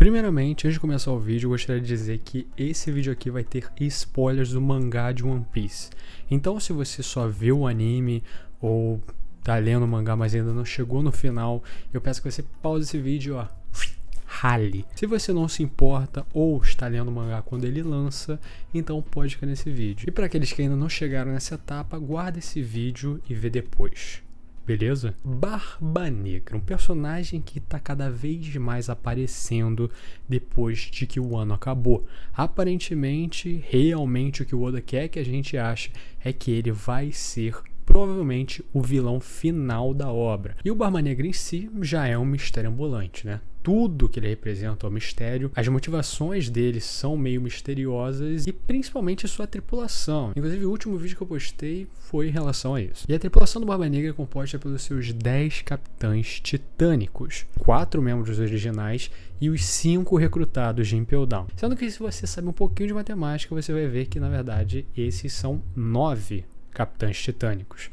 Primeiramente, antes de começar o vídeo, eu gostaria de dizer que esse vídeo aqui vai ter spoilers do mangá de One Piece. Então, se você só viu o anime ou tá lendo o mangá, mas ainda não chegou no final, eu peço que você pause esse vídeo, ó, rale. Se você não se importa ou está lendo o mangá quando ele lança, então pode ficar nesse vídeo. E para aqueles que ainda não chegaram nessa etapa, guarda esse vídeo e vê depois. Beleza? Barba Negra, um personagem que está cada vez mais aparecendo depois de que o ano acabou. Aparentemente, realmente o que o Oda quer que a gente ache é que ele vai ser provavelmente o vilão final da obra. E o Barba Negra em si já é um mistério ambulante, né? Tudo que ele representa é um mistério, as motivações dele são meio misteriosas e principalmente sua tripulação. Inclusive o último vídeo que eu postei foi em relação a isso. E a tripulação do Barba Negra é composta pelos seus 10 capitães titânicos, 4 membros originais e os 5 recrutados de Impel Down. Sendo que se você sabe um pouquinho de matemática, você vai ver que na verdade esses são 9 capitães titânicos,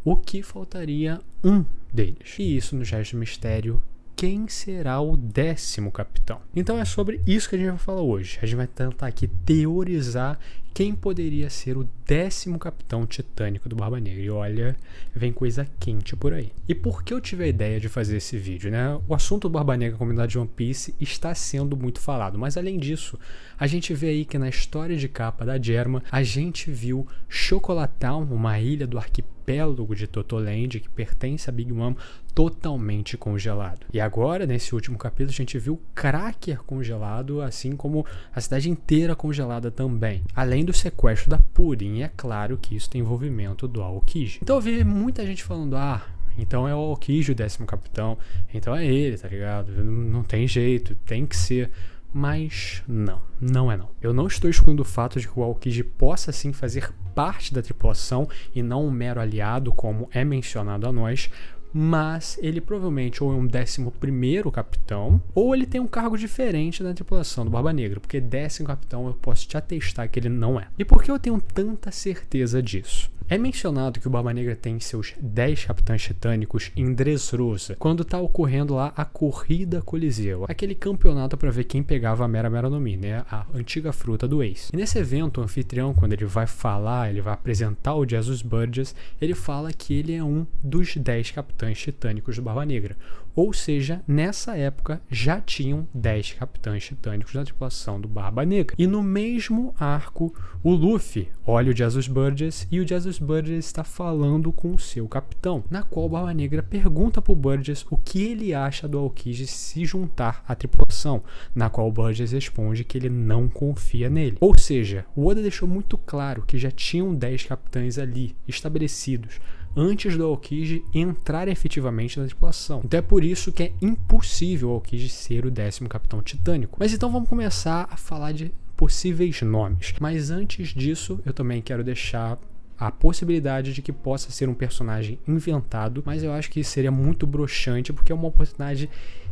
o que faltaria um deles. E isso nos resta o mistério: quem será o 10º capitão? Então é sobre isso que a gente vai falar hoje. A gente vai tentar aqui teorizar quem poderia ser o 10º capitão titânico do Barba Negra. E olha, vem coisa quente por aí. E por que eu tive a ideia de fazer esse vídeo, né? O assunto do Barba Negra, comunidade de One Piece, está sendo muito falado. Mas além disso, a gente vê aí que na história de capa da Germa, a gente viu Chocolatown, uma ilha do arquipélago de Totoland, que pertence a Big Mom, totalmente congelado. E agora, nesse último capítulo, a gente viu Cracker congelado, assim como a cidade inteira congelada também. Além do sequestro da Pudding, e é claro que isso tem envolvimento do Aokiji. Então eu vi muita gente falando, então é o Aokiji o 10º capitão, então é ele, tá ligado? Não tem jeito, tem que ser. Mas não é não. Eu não estou excluindo o fato de que o Aokiji possa sim fazer parte da tripulação e não um mero aliado, como é mencionado a nós, mas ele provavelmente ou é um 11º capitão, ou ele tem um cargo diferente na tripulação do Barba Negra, porque 10º capitão eu posso te atestar que ele não é. E por que eu tenho tanta certeza disso? É mencionado que o Barba Negra tem seus 10 capitães titânicos em Dressrosa, quando tá ocorrendo lá a Corrida Coliseu, aquele campeonato para ver quem pegava a Mera Mera no Mi, né? A antiga fruta do Ace. E nesse evento, o anfitrião, quando ele vai falar, ele vai apresentar o Jesus Burgess, ele fala que ele é um dos 10 capitães titânicos do Barba Negra. Ou seja, nessa época já tinham 10 capitães titânicos na tripulação do Barba Negra. E no mesmo arco, o Luffy olha o Jesus Burgess e o Jesus Burgess está falando com o seu capitão, na qual o Barba Negra pergunta para o Burgess o que ele acha do Aokiji se juntar à tripulação, na qual o Burgess responde que ele não confia nele. Ou seja, o Oda deixou muito claro que já tinham 10 capitães ali, estabelecidos, antes do Aokiji entrar efetivamente na tripulação. Então é por isso que é impossível o Aokiji ser o 10º capitão titânico. Mas então vamos começar a falar de possíveis nomes. Mas antes disso, eu também quero deixar a possibilidade de que possa ser um personagem inventado, mas eu acho que seria muito broxante, porque é uma oportunidade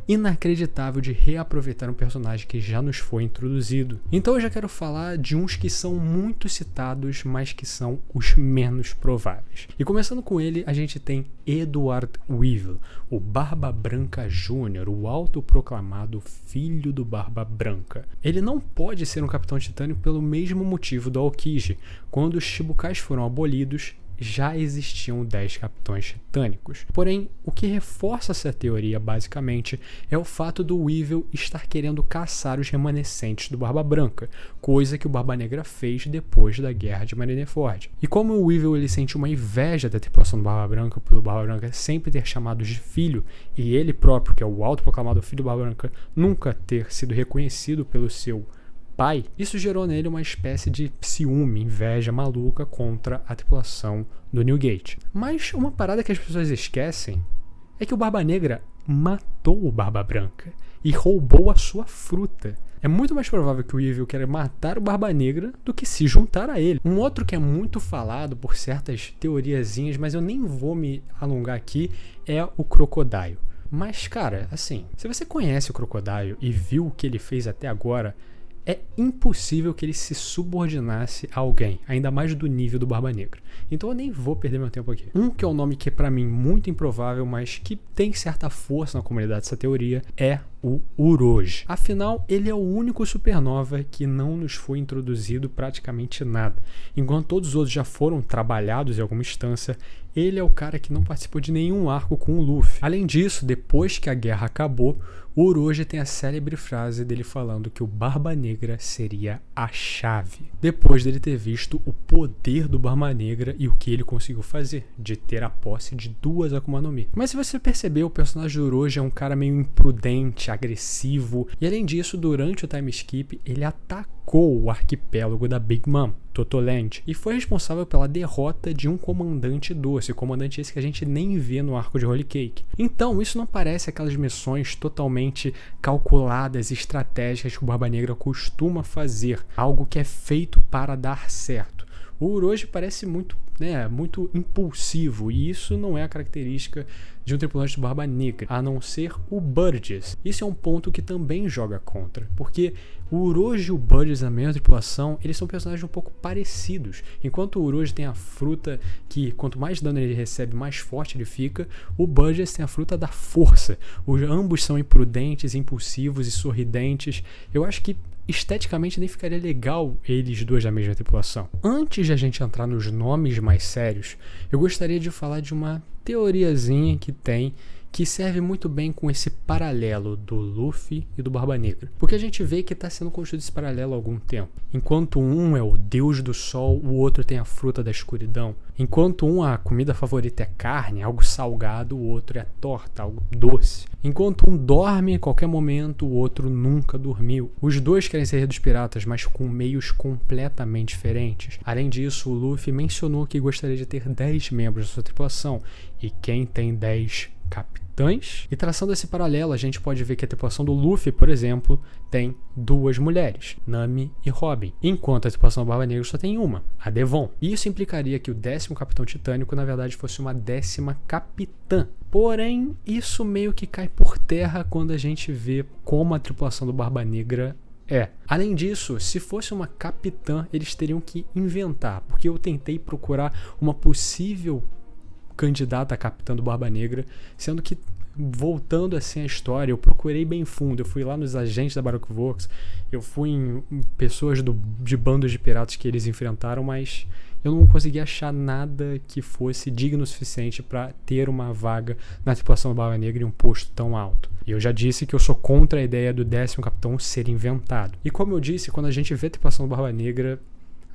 inacreditável de reaproveitar um personagem que já nos foi introduzido. Então eu já quero falar de uns que são muito citados, mas que são os menos prováveis. E começando com ele, a gente tem Edward Weevil, o Barba Branca Jr., o autoproclamado filho do Barba Branca. Ele não pode ser um capitão titânico pelo mesmo motivo do Aokiji. Quando os Chibukais foram abolidos, já existiam 10 capitães titânicos. Porém, o que reforça essa teoria, basicamente, é o fato do Weevil estar querendo caçar os remanescentes do Barba Branca, coisa que o Barba Negra fez depois da Guerra de Marineford. E como o Weevil ele sente uma inveja da tripulação do Barba Branca, pelo Barba Branca sempre ter chamado de filho, e ele próprio, que é o autoproclamado filho do Barba Branca, nunca ter sido reconhecido pelo seu pai, isso gerou nele uma espécie de ciúme, inveja maluca contra a tripulação do New Gate. Mas uma parada que as pessoas esquecem é que o Barba Negra matou o Barba Branca e roubou a sua fruta. É muito mais provável que o Weevil queira matar o Barba Negra do que se juntar a ele. Um outro que é muito falado por certas teoriazinhas, mas eu nem vou me alongar aqui, é o Crocodile. Mas, cara, assim, se você conhece o Crocodile e viu o que ele fez até agora, é impossível que ele se subordinasse a alguém, ainda mais do nível do Barba Negra. Então eu nem vou perder meu tempo aqui. Um que é um nome que é pra mim muito improvável, mas que tem certa força na comunidade dessa teoria, é o Orochi. Afinal, ele é o único supernova que não nos foi introduzido praticamente nada. Enquanto todos os outros já foram trabalhados em alguma instância, ele é o cara que não participou de nenhum arco com o Luffy. Além disso, depois que a guerra acabou, o Orochi tem a célebre frase dele falando que o Barba Negra seria a chave. Depois dele ter visto o poder do Barba Negra e o que ele conseguiu fazer, de ter a posse de 2 Akuma no Mi. Mas se você perceber, o personagem do Orochi é um cara meio imprudente, agressivo, e além disso, durante o time skip, ele atacou o arquipélago da Big Mom, Totoland, e foi responsável pela derrota de um comandante doce, comandante esse que a gente nem vê no arco de Holy Cake. Então, isso não parece aquelas missões totalmente calculadas e estratégicas que o Barba Negra costuma fazer, algo que é feito para dar certo. O Orochi parece muito impulsivo, e isso não é a característica de um tripulante do Barba Negra, a não ser o Burgess. Isso é um ponto que também joga contra, porque o Orochi e o Burgess na mesma tripulação, eles são personagens um pouco parecidos. Enquanto o Orochi tem a fruta que quanto mais dano ele recebe, mais forte ele fica, o Burgess tem a fruta da força. Ambos são imprudentes, impulsivos e sorridentes. Eu acho que esteticamente nem ficaria legal eles dois da mesma tripulação. Antes de a gente entrar nos nomes mais sérios, eu gostaria de falar de uma teoriazinha que tem, que serve muito bem com esse paralelo do Luffy e do Barba Negra. Porque a gente vê que está sendo construído esse paralelo há algum tempo. Enquanto um é o deus do sol, o outro tem a fruta da escuridão. Enquanto um a comida favorita é carne, algo salgado, o outro é torta, algo doce. Enquanto um dorme a qualquer momento, o outro nunca dormiu. Os dois querem ser dos piratas, mas com meios completamente diferentes. Além disso, o Luffy mencionou que gostaria de ter 10 membros da sua tripulação. E quem tem 10 capitães? E traçando esse paralelo, a gente pode ver que a tripulação do Luffy, por exemplo, tem 2 mulheres, Nami e Robin, enquanto a tripulação do Barba Negra só tem uma, a Devon. E isso implicaria que o 10º Capitão Titânico, na verdade, fosse uma 10ª capitã. Porém, isso meio que cai por terra quando a gente vê como a tripulação do Barba Negra é. Além disso, se fosse uma capitã, eles teriam que inventar, porque eu tentei procurar uma possível candidata a capitã do Barba Negra, sendo que, voltando assim a história, eu procurei bem fundo, eu fui lá nos agentes da Baroque Works, eu fui em pessoas de bandos de piratas que eles enfrentaram, mas eu não consegui achar nada que fosse digno o suficiente para ter uma vaga na tripulação do Barba Negra em um posto tão alto. E eu já disse que eu sou contra a ideia do 10º capitão ser inventado. E como eu disse, quando a gente vê a tripulação do Barba Negra,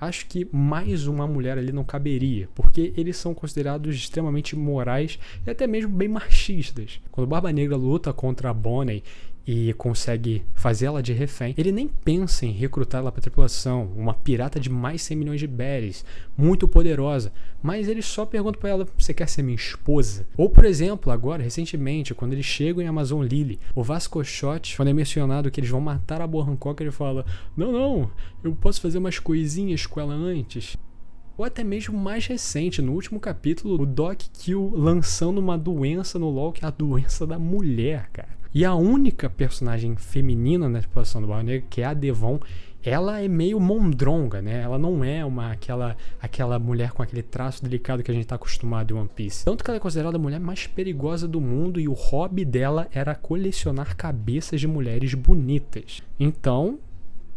acho que mais uma mulher ali não caberia, porque eles são considerados extremamente morais e até mesmo bem machistas. Quando o Barba Negra luta contra a Bonnie e consegue fazer ela de refém, ele nem pensa em recrutar ela para a tripulação, uma pirata de mais 100 milhões de berries, muito poderosa, mas ele só pergunta para ela: você quer ser minha esposa? Ou, por exemplo, agora, recentemente, quando eles chegam em Amazon Lily, o Vasco Shot, quando é mencionado que eles vão matar a Boa Hancock, ele fala: não, eu posso fazer umas coisinhas com ela antes. Ou até mesmo mais recente, no último capítulo, o Doc Kill lançando uma doença no LoL, que é a doença da mulher, cara. E a única personagem feminina na tripulação do Barba Negra, que é a Devon, ela é meio mondronga, né? Ela não é aquela mulher com aquele traço delicado que a gente tá acostumado em One Piece. Tanto que ela é considerada a mulher mais perigosa do mundo e o hobby dela era colecionar cabeças de mulheres bonitas. Então,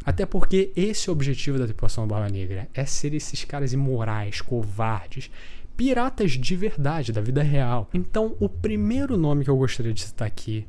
até porque esse é o objetivo da tripulação do Barba Negra, é ser esses caras imorais, covardes, piratas de verdade, da vida real. Então, o primeiro nome que eu gostaria de citar aqui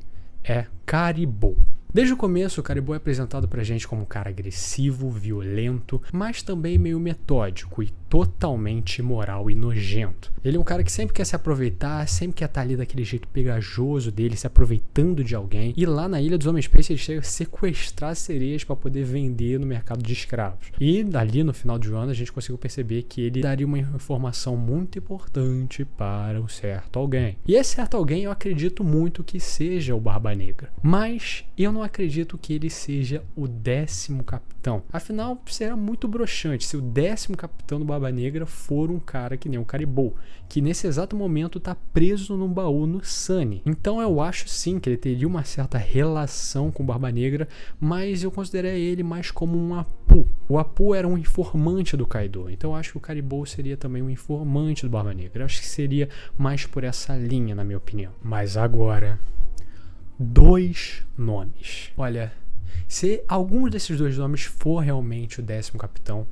é Caribou. Desde o começo, o Caribou é apresentado pra gente como um cara agressivo, violento, mas também meio metódico e totalmente imoral e nojento. Ele é um cara que sempre quer se aproveitar, sempre quer estar ali daquele jeito pegajoso dele, se aproveitando de alguém. E lá na Ilha dos Homens Peixe, ele chega a sequestrar sereias para poder vender no mercado de escravos. E ali no final de ano, a gente conseguiu perceber que ele daria uma informação muito importante para um certo alguém. E esse certo alguém eu acredito muito que seja o Barba Negra. Mas eu não acredito que ele seja o 10º capitão. Afinal, será muito broxante se o 10º capitão do Barba Negra for um cara que nem o Caribou, que nesse exato momento tá preso num baú no Sunny. Então eu acho sim que ele teria uma certa relação com o Barba Negra, mas eu consideraria ele mais como um Apu. O Apu era um informante do Kaido, então eu acho que o Caribou seria também um informante do Barba Negra. Eu acho que seria mais por essa linha, na minha opinião. Mas agora, 2 nomes. Olha, se algum desses 2 nomes for realmente o 10º capitão,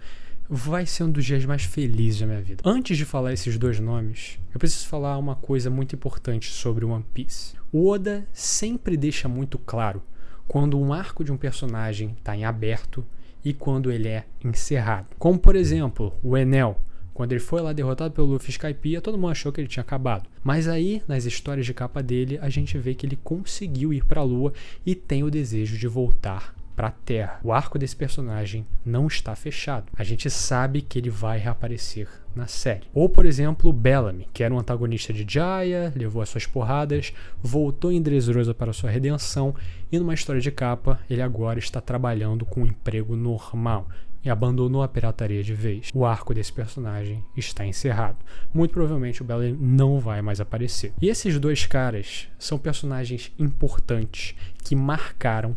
vai ser um dos dias mais felizes da minha vida. Antes de falar esses 2 nomes, eu preciso falar uma coisa muito importante sobre One Piece. O Oda sempre deixa muito claro quando um arco de um personagem está em aberto e quando ele é encerrado. Como, por exemplo, o Enel. Quando ele foi lá derrotado pelo Luffy Skypiea, todo mundo achou que ele tinha acabado. Mas aí, nas histórias de capa dele, a gente vê que ele conseguiu ir para a Lua e tem o desejo de voltar para a Terra. O arco desse personagem não está fechado. A gente sabe que ele vai reaparecer na série. Ou, por exemplo, Bellamy, que era um antagonista de Jaya, levou as suas porradas, voltou em Dressrosa para sua redenção e numa história de capa, ele agora está trabalhando com um emprego normal e abandonou a pirataria de vez. O arco desse personagem está encerrado. Muito provavelmente o Bellamy não vai mais aparecer. E esses 2 caras são personagens importantes que marcaram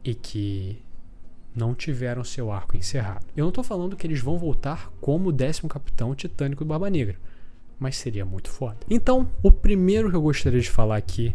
e que não tiveram seu arco encerrado. Eu não estou falando que eles vão voltar como o 10º capitão titânico do Barba Negra, mas seria muito foda. Então, o primeiro que eu gostaria de falar aqui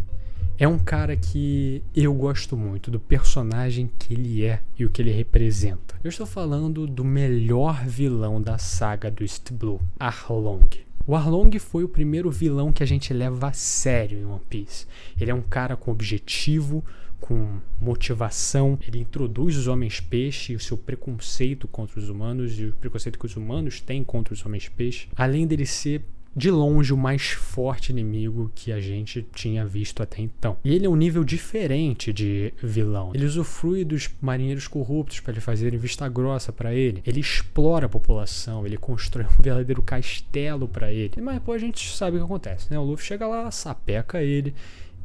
é um cara que eu gosto muito do personagem que ele é e o que ele representa. Eu estou falando do melhor vilão da saga do East Blue, Arlong. O Arlong foi o primeiro vilão que a gente leva a sério em One Piece. Ele é um cara com objetivo, com motivação. Ele introduz os Homens-Peixe e o seu preconceito contra os humanos e o preconceito que os humanos têm contra os Homens-Peixe. Além dele ser de longe o mais forte inimigo que a gente tinha visto até então. E ele é um nível diferente de vilão. Ele usufrui dos marinheiros corruptos para eles fazerem vista grossa para ele. Ele explora a população, ele constrói um verdadeiro castelo para ele. Mas depois a gente sabe o que acontece, né? O Luffy chega lá, sapeca ele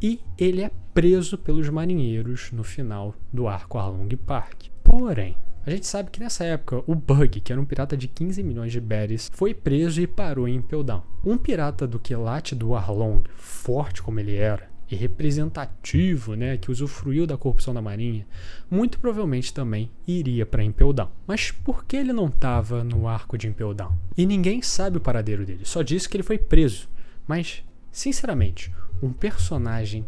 e ele é preso pelos marinheiros no final do arco Arlong Park. Porém, a gente sabe que nessa época o Bug, que era um pirata de 15 milhões de berries, foi preso e parou em Impel Down. Um pirata do quilate do Arlong, forte como ele era, e representativo, né, que usufruiu da corrupção da marinha, muito provavelmente também iria para Impel Down. Mas por que ele não estava no arco de Impel Down? E ninguém sabe o paradeiro dele, só disse que ele foi preso. Mas, sinceramente, um personagem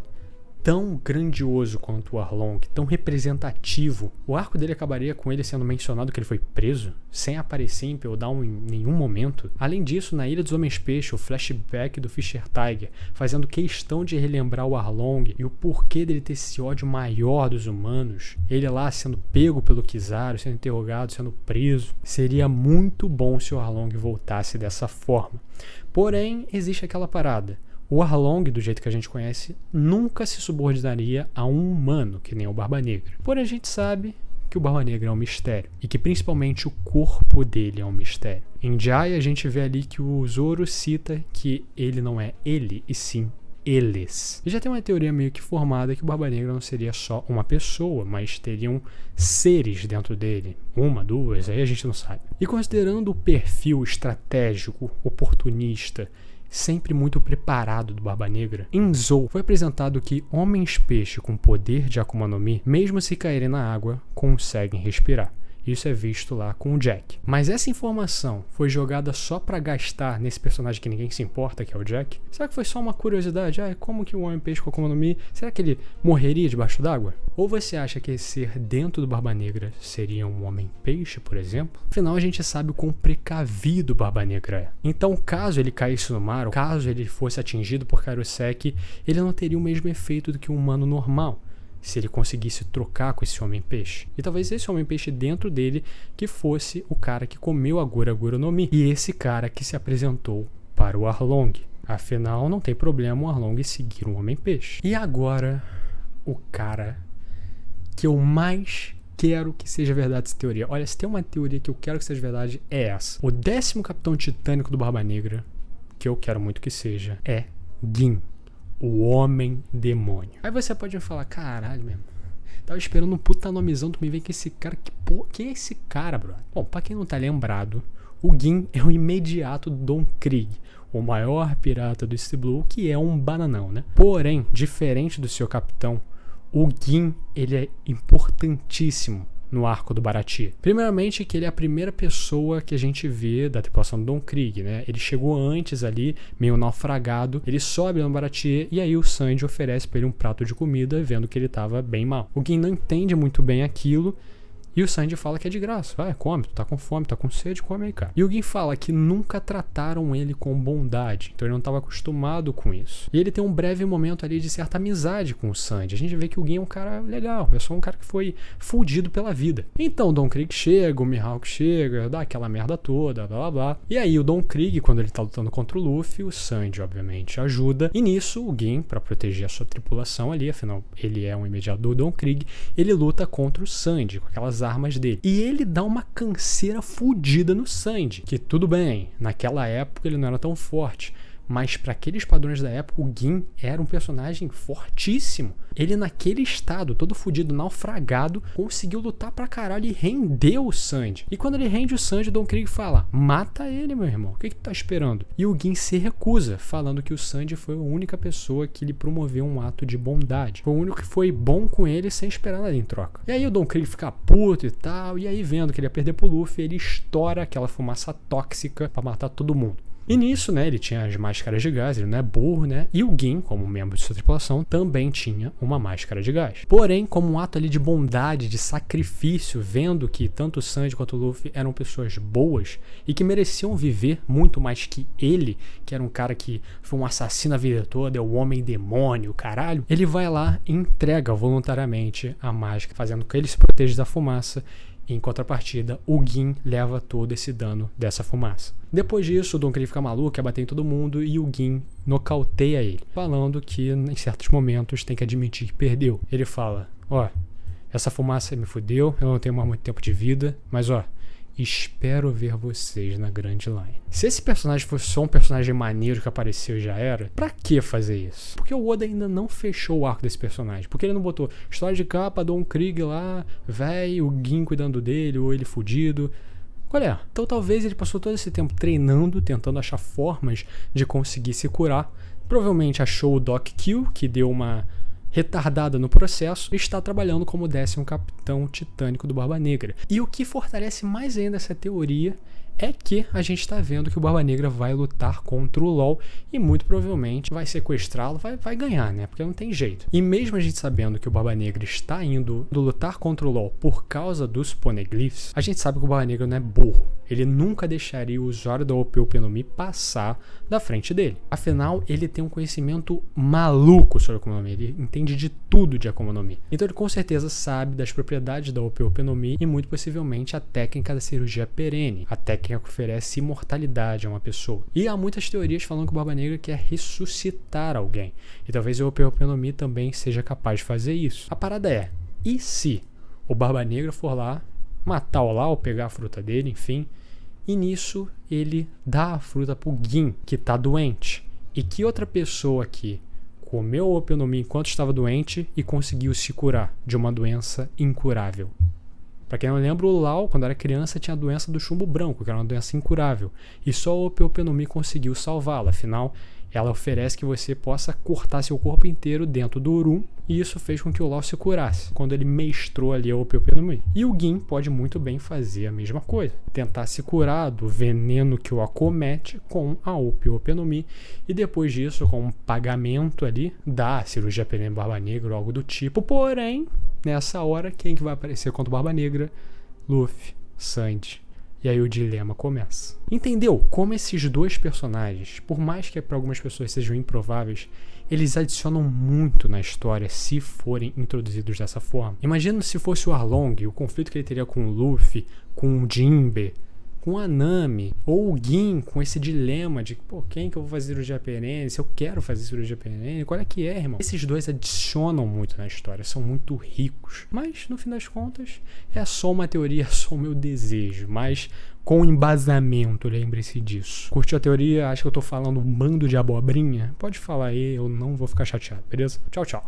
tão grandioso quanto o Arlong, tão representativo, o arco dele acabaria com ele sendo mencionado que ele foi preso, sem aparecer em Impel Down em nenhum momento. Além disso, na Ilha dos Homens-Peixe, o flashback do Fisher Tiger, fazendo questão de relembrar o Arlong e o porquê dele ter esse ódio maior dos humanos, ele lá sendo pego pelo Kizaru, sendo interrogado, sendo preso. Seria muito bom se o Arlong voltasse dessa forma. Porém, existe aquela parada. O Arlong, do jeito que a gente conhece, nunca se subordinaria a um humano, que nem o Barba Negra. Porém, a gente sabe que o Barba Negra é um mistério, e que principalmente o corpo dele é um mistério. Em Jaya, a gente vê ali que o Zoro cita que ele não é ele, e sim eles. E já tem uma teoria meio que formada que o Barba Negra não seria só uma pessoa, mas teriam seres dentro dele. 1, 2, aí a gente não sabe. E considerando o perfil estratégico, oportunista, sempre muito preparado do Barba Negra, em Zou foi apresentado que homens-peixe com poder de Akuma no Mi, mesmo se caírem na água, conseguem respirar. Isso é visto lá com o Jack. Mas essa informação foi jogada só pra gastar nesse personagem que ninguém se importa, que é o Jack? Será que foi só uma curiosidade? Como que o Homem-Peixe com Akuma no Mi, será que ele morreria debaixo d'água? Ou você acha que ser dentro do Barba Negra seria um Homem-Peixe, por exemplo? Afinal, a gente sabe o quão precavido o Barba Negra é. Então, caso ele caísse no mar, ou caso ele fosse atingido por Kairosek, ele não teria o mesmo efeito do que um humano normal, se ele conseguisse trocar com esse Homem-Peixe. E talvez esse Homem-Peixe dentro dele que fosse o cara que comeu a Gura Gura no Mi. E esse cara que se apresentou para o Arlong. Afinal, não tem problema o Arlong seguir um Homem-Peixe. E agora, o cara que eu mais quero que seja verdade essa teoria. Olha, se tem uma teoria que eu quero que seja verdade, é essa. O 10º capitão titânico do Barba Negra, que eu quero muito que seja, é Gin, o Homem-Demônio. Aí você pode me falar, caralho mesmo, tava esperando um puta nomezão, tu me vem com esse cara, quem é esse cara, bro? Bom, pra quem não tá lembrado, o Gin é o imediato do Don Krieg, o maior pirata do East Blue, que é um bananão, né? Porém, diferente do seu capitão, o Gin, ele é importantíssimo no arco do Baratie? Primeiramente que ele é a primeira pessoa que a gente vê da tripulação do Don Krieg, né? Ele chegou antes ali, meio naufragado, ele sobe no Baratie e aí o Sanji oferece pra ele um prato de comida, vendo que ele tava bem mal. O Gin não entende muito bem aquilo, e o Sanji fala que é de graça. Vai, come, tu tá com fome, tá com sede, come aí, cara. E o Gin fala que nunca trataram ele com bondade, então ele não estava acostumado com isso. E ele tem um breve momento ali de certa amizade com o Sanji. A gente vê que o Gin é um cara legal, é só um cara que foi fudido pela vida. Então o Don Krieg chega, o Mihawk chega, dá aquela merda toda, blá blá blá. E aí o Don Krieg, quando ele tá lutando contra o Luffy, o Sanji obviamente ajuda. E nisso o Gin, pra proteger a sua tripulação ali, afinal ele é um imediato do Don Krieg, ele luta contra o Sanji, com aquelas armas dele. E ele dá uma canseira fodida no Sanji, que tudo bem, naquela época ele não era tão forte, mas para aqueles padrões da época o Gin era um personagem fortíssimo. Ele naquele estado, todo fudido, naufragado, conseguiu lutar pra caralho e rendeu o Sanji. E quando ele rende o Sanji, o Don Krieg fala: mata ele, meu irmão, o que tu tá esperando? E o Gin se recusa, falando que o Sanji foi a única pessoa que lhe promoveu um ato de bondade. Foi o único que foi bom com ele sem esperar nada em troca. E aí o Don Krieg fica puto e tal, e aí vendo que ele ia perder pro Luffy, ele estoura aquela fumaça tóxica pra matar todo mundo. E nisso, né, ele tinha as máscaras de gás, ele não é burro, né? E o Gin, como membro de sua tripulação, também tinha uma máscara de gás. Porém, como um ato ali de bondade, de sacrifício, vendo que tanto o Sanji quanto o Luffy eram pessoas boas e que mereciam viver muito mais que ele, que era um cara que foi um assassino a vida toda, é o homem demônio, caralho, ele vai lá e entrega voluntariamente a máscara, fazendo com que ele se proteja da fumaça. Em contrapartida, o Gin leva todo esse dano dessa fumaça. Depois disso, o Don Krieg fica maluco, quer bater em todo mundo e o Gin nocauteia ele, falando que em certos momentos tem que admitir que perdeu. Ele fala: ó, essa fumaça me fudeu, eu não tenho mais muito tempo de vida, mas ó, espero ver vocês na Grand Line. Se esse personagem fosse só um personagem maneiro que apareceu e já era, pra que fazer isso? Porque o Oda ainda não fechou o arco desse personagem. Porque ele não botou história de capa, Don Krieg lá, véi, o Gin cuidando dele, ou ele fudido. Qual é? Então talvez ele passou todo esse tempo treinando, tentando achar formas de conseguir se curar. Provavelmente achou o Doc Kill, que deu uma retardada no processo, e está trabalhando como 10º capitão titânico do Barba Negra. E o que fortalece mais ainda essa teoria é que a gente está vendo que o Barba Negra vai lutar contra o LOL e muito provavelmente vai sequestrá-lo, vai ganhar, né? Porque não tem jeito. E mesmo a gente sabendo que o Barba Negra está indo lutar contra o LOL por causa dos Poneglyphs, a gente sabe que o Barba Negra não é burro. Ele nunca deixaria o usuário da OP no Mi passar da frente dele. Afinal, ele tem um conhecimento maluco sobre Akuma no Mi. Ele entende de tudo de Akuma no Mi. Então ele com certeza sabe das propriedades da OP no Mi e muito possivelmente a técnica da cirurgia perene. A técnica que oferece imortalidade a uma pessoa. E há muitas teorias falando que o Barba Negra quer ressuscitar alguém. E talvez o OP no Mi também seja capaz de fazer isso. A parada é, e se o Barba Negra for lá, matar o Lau, pegar a fruta dele, enfim, e nisso ele dá a fruta pro Gin, que tá doente. E que outra pessoa aqui comeu o OP no Mi enquanto estava doente e conseguiu se curar de uma doença incurável. Pra quem não lembra, o Lau, quando era criança, tinha a doença do chumbo branco, que era uma doença incurável. E só o OP no Mi conseguiu salvá-la. Afinal, ela oferece que você possa cortar seu corpo inteiro dentro do Urum, e isso fez com que o Lau se curasse, quando ele mestrou ali a OP no Mi. E o Gin pode muito bem fazer a mesma coisa. Tentar se curar do veneno que o acomete com a OP no Mi, e depois disso, com um pagamento ali, dar cirurgia perene Barba Negra ou algo do tipo. Porém, nessa hora, quem que vai aparecer contra o Barba Negra? Luffy, Sanji. E aí o dilema começa. Entendeu como esses dois personagens, por mais que para algumas pessoas sejam improváveis, eles adicionam muito na história se forem introduzidos dessa forma? Imagina se fosse o Arlong, o conflito que ele teria com o Luffy, com o Jinbe, com a Nami, ou o Gin com esse dilema de, pô, quem que eu vou fazer cirurgia perene? Se eu quero fazer cirurgia perene, qual é que é, irmão? Esses dois adicionam muito na história, são muito ricos. Mas, no fim das contas, é só uma teoria, é só o meu desejo, mas com embasamento, lembre-se disso. Curtiu a teoria? Acha que eu tô falando um bando de abobrinha? Pode falar aí, eu não vou ficar chateado, beleza? Tchau, tchau.